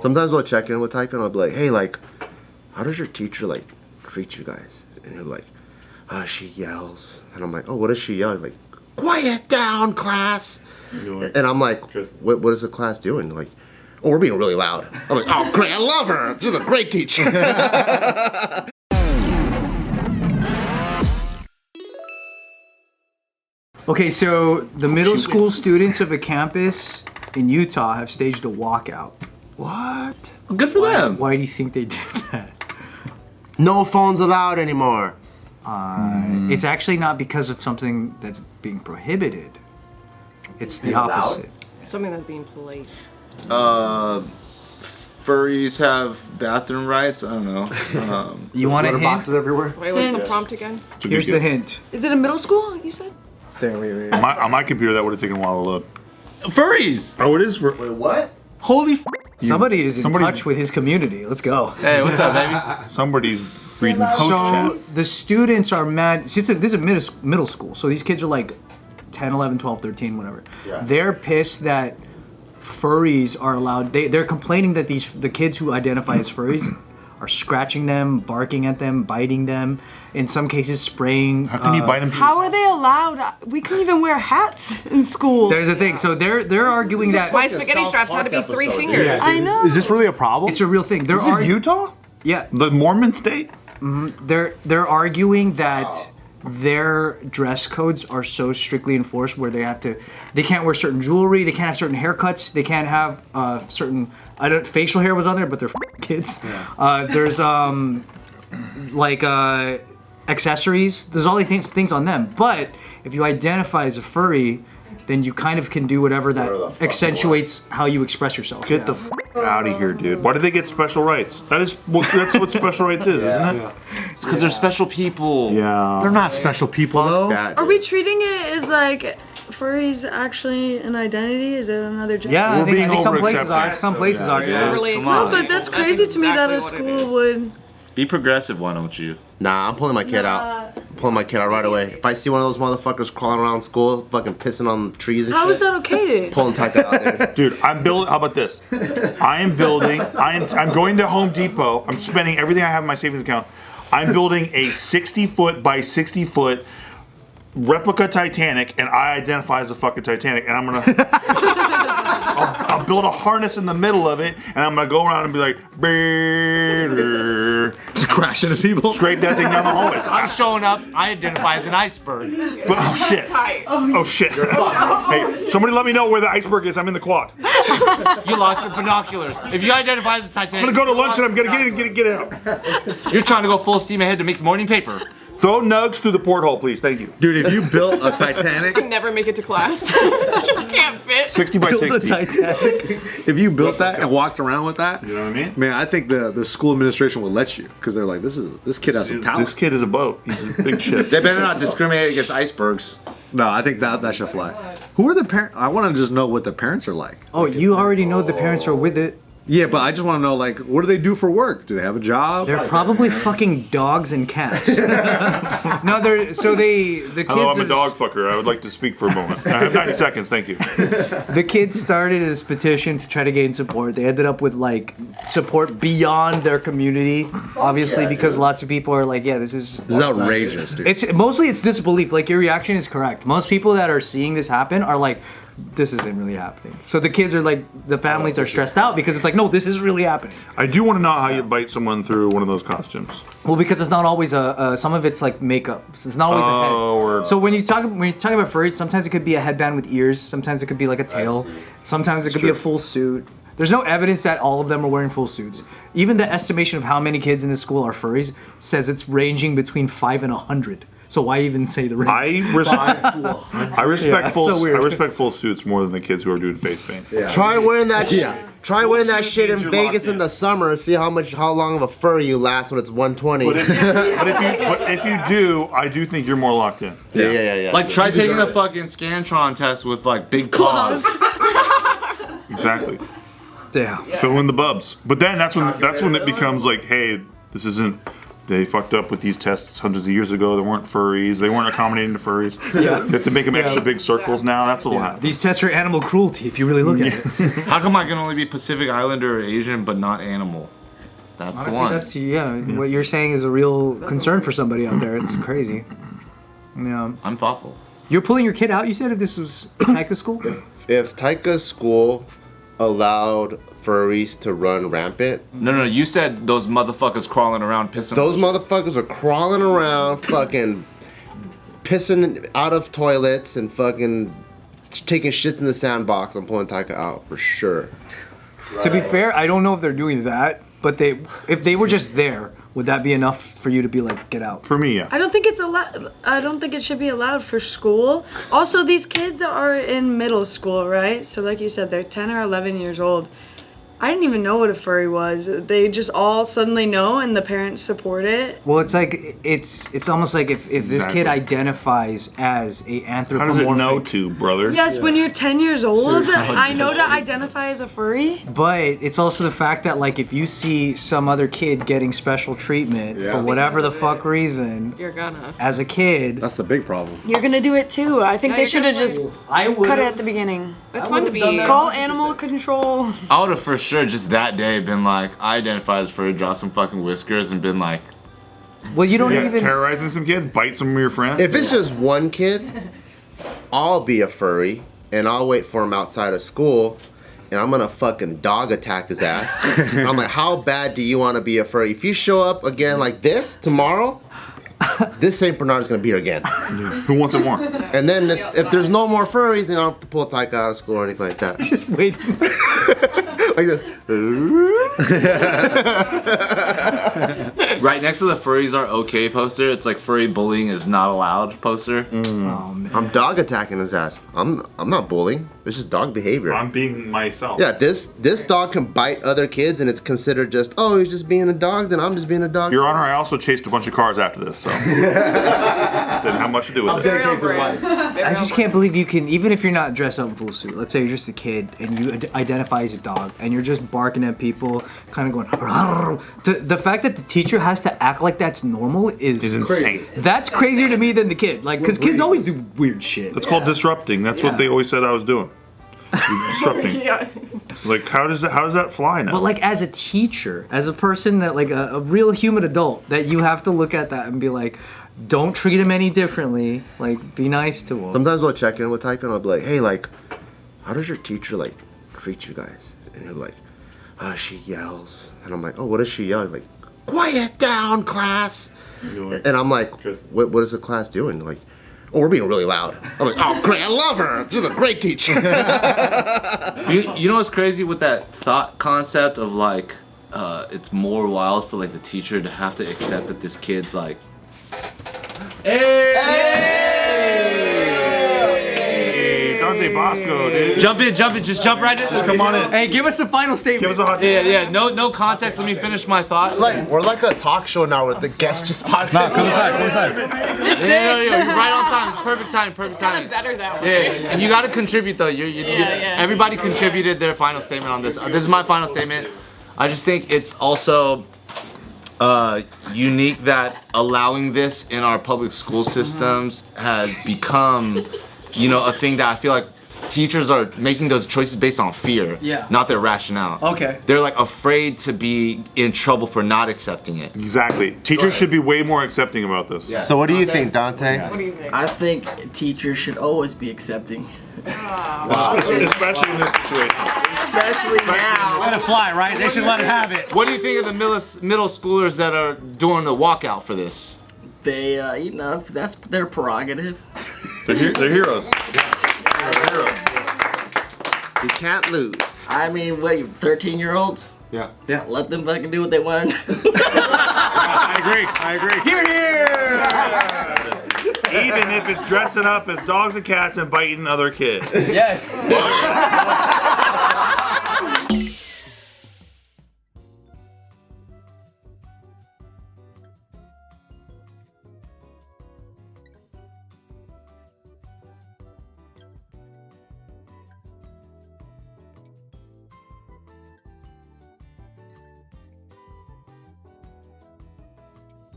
Sometimes we'll check in with Tyke and I'll be like, hey, like, how does your teacher, like, treat you guys? And he'll be like, she yells. And I'm like, oh, what does she yell? He's like, quiet down, class. And I'm like, what is the class doing? Like, oh, we're being really loud. I'm like, oh, great, I love her. She's a great teacher. Okay, so the middle school students of a campus in Utah have staged a walkout. What? Well, good for them. Why do you think they did that? No phones allowed anymore. It's actually not because of something that's being prohibited. It's the opposite. Something that's being policed. Furries have bathroom rights. I don't know. You want a hint? Boxes everywhere. Wait, what's the prompt again? Here's the hint. Is it a middle school, you said? There, wait. On my computer, that would have taken a while to load. Furries. Oh, it is for. Wait, what? Holy. Somebody is in touch with his community. Let's go. Hey, what's up, baby? Somebody's reading post chat. The students are mad. This is a middle school, so these kids are like 10, 11, 12, 13, whatever. Yeah. They're pissed that furries are allowed. They're complaining that the kids who identify as furries are scratching them, barking at them, biting them, in some cases spraying. How can you bite them? How are they allowed? We couldn't even wear hats in school. There's a thing. So they're arguing that My spaghetti straps had to be 3 fingers. Yeah. I know. Is this really a problem? it's a real thing. Is it Utah? Yeah, The Mormon state? they're arguing that their dress codes are so strictly enforced where they can't wear certain jewelry, they can't have certain haircuts, they can't have certain facial hair was on there, but they're kids. Yeah. There's accessories. There's all these things on them. But if you identify as a furry, then you kind of can do whatever that accentuates how you express yourself. Get the out of here, dude. Why do they get special rights? That's what special rights is, isn't it? Yeah. It's because they're special people. Yeah. They're not special people, though. Are we treating it as like furries actually an identity? Is it another gender? Yeah, I think some places over-accepting. are. Some places are. Yeah. Really Come on. No, but that's crazy to me that a exactly what it school would. Be progressive, why don't you? Nah, I'm pulling my kid out. I'm pulling my kid out right away. If I see one of those motherfuckers crawling around school, fucking pissing on trees and How shit, is that okay? pulling Tyke out there. Dude, I'm building. How about this? I'm going to Home Depot. I'm spending everything I have in my savings account. I'm building a 60-foot by 60-foot replica Titanic, and I identify as a fucking Titanic, and I'm gonna I'll build a harness in the middle of it, and I'm gonna go around and be like, Just crash into people. scrape that thing down the hallways. I'm showing up. I identify as an iceberg. But oh shit! Oh shit! Hey, somebody let me know where the iceberg is. I'm in the quad. You lost your binoculars. If you identify as a Titanic, I'm gonna go to lunch and I'm gonna get in and get out. You're trying to go full steam ahead to make morning paper. Throw nugs through the porthole, please. Thank you. Dude, if you built a Titanic, I never make it to class. I just can't fit. 60 by 60. if you built that and walked around with that, You know what I mean? man, I think the school administration would let you because they're like, this kid has some talent. This kid is a boat. He's a big shit. They better not discriminate against icebergs. No, I think that should fly. Who are the parents? I want to just know what the parents are like. Oh, you already know the parents are with it. Yeah, but I just want to know, like, what do they do for work? Do they have a job? They're probably fucking dogs and cats. No, the kids. Hello, I'm a dog fucker. I would like to speak for a moment. I have 90 seconds, thank you. The kids started this petition to try to gain support. They ended up with like support beyond their community, obviously, because lots of people are like, yeah, this is outrageous, dude. It's mostly disbelief. Like your reaction is correct. Most people that are seeing this happen are like, this isn't really happening. So the kids are like, the families are stressed out because it's like, no, this is really happening. I do want to know how you bite someone through one of those costumes. Well, because it's not always some of it's like makeup. So it's not always a head. Word. So when you talk about furries, sometimes it could be a headband with ears. Sometimes it could be like a tail. Sometimes it could be a full suit. There's no evidence that all of them are wearing full suits. Even the estimation of how many kids in this school are furries says it's ranging between 5 and 100. So why even say the range? I respect full suits more than the kids who are doing face paint. Yeah. Try wearing that shit. Try wearing that shit in Vegas in the summer and see how long of a fur you last when it's 120. But if you do, I do think you're more locked in. Yeah. Like try taking a fucking Scantron test with like big claws. Exactly. Damn. Fill in the bubs. But then that's when it becomes like, hey, this isn't they fucked up with these tests hundreds of years ago. They weren't furries. They weren't accommodating to furries. Yeah. You have to make them extra big circles now. That's what'll happen. These tests are animal cruelty if you really look at it. How come I can only be Pacific Islander or Asian, but not animal? That's the one. That's, what you're saying is a real concern for somebody out there. It's crazy. Yeah. I'm thoughtful. You're pulling your kid out, you said, if this was Taika school? If Taika's school allowed furries to run rampant, No, you said those motherfuckers crawling around pissing. those motherfuckers are crawling around, fucking pissing out of toilets and fucking taking shit in the sandbox. I'm pulling Taika out for sure. To be fair, I don't know if they're doing that, but if they were just there, would that be enough for you to be like, get out? For me, yeah. I don't think it's allowed. I don't think it should be allowed for school. Also, these kids are in middle school, right? So, like you said, they're 10 or 11 years old. I didn't even know what a furry was. They just all suddenly know, and the parents support it. Well, it's like it's almost like if this kid identifies as a How anthropomorphic. does it know to, brother? Yes, when you're 10 years old, I know to identify as a furry. But it's also the fact that like if you see some other kid getting special treatment for whatever the fuck reason, You're gonna. as a kid, That's the big problem. You're gonna do it too. I think Yeah, they you're should have gonna just I would cut it at the beginning. It's fun to be. Call animal control. I would have for sure just that day been like, I identify as furry, draw some fucking whiskers, and been like, Well, you don't Yeah, even. terrorizing some kids, bite some of your friends. If it's just one kid, I'll be a furry and I'll wait for him outside of school and I'm gonna fucking dog attack his ass. I'm like, how bad do you wanna be a furry? If you show up again like this tomorrow, this St. Bernard's gonna be here again. Who wants it more? And then if there's no more furries, then I don't have to pull Taika out of school or anything like that. Just wait. Like this. right next to the furries are okay poster, it's like furry bullying is not allowed poster. Oh, man. I'm dog attacking his ass. I'm not bullying. It's just dog behavior. I'm being myself. Yeah, this dog can bite other kids and it's considered just, oh, he's just being a dog, then I'm just being a dog. Your Honor, I also chased a bunch of cars after this, so didn't have much to do with it. Very on brand. I just can't believe you can, even if you're not dressed up in full suit, let's say you're just a kid and you identify as a dog and you're just barking at people, kind of going, "Arr." The fact that the teacher has to act like that's normal is insane. That's crazier to me than the kid. Like, because kids always do weird shit. It's called disrupting. That's what they always said I was doing. Disrupting. Yeah. Like, how does that fly now? But like as a teacher, as a person that like a real human adult, that you have to look at that and be like, don't treat him any differently. Like, be nice to him. Sometimes I'll check in with Taika and I'll be like, hey, like, how does your teacher, like, treat you guys? And he'll be like, she yells. And I'm like, oh, what does she yell? He's like, quiet down, class. And I'm like, what is the class doing? Like, oh, we're being really loud. I'm like, oh, great, I love her. She's a great teacher. You know what's crazy with that thought concept of like, it's more wild for like the teacher to have to accept that this kid's like, hey, Dante Bosco, dude. jump in, just jump right in. Just come on in. Hey, give us the final statement. Give us a hot take. Yeah, no context. Let me finish my thought. Like, we're like a talk show now where the guest just pops in. Come inside. Yeah, you're right on time. It's perfect time. Better that way. Yeah, and you got to contribute though. Everybody contributed their final statement on this. This is my final statement. I just think it's also unique that allowing this in our public school systems has become, a thing that I feel like teachers are making those choices based on fear, not their rationale. Okay. They're like afraid to be in trouble for not accepting it. Exactly. Teachers should be way more accepting about this. Yeah. So what do you think, Dante? What do you think? I think teachers should always be accepting. Especially in this situation. Especially now. Let it fly, right? They should let it have it. What do you think of the middle schoolers that are doing the walkout for this? They, that's their prerogative. They're heroes. You can't lose. I mean, what are you, 13-year-olds? Yeah. Let them fucking do what they want to do. I agree. Here, here. Even if it's dressing up as dogs and cats and biting other kids. Yes.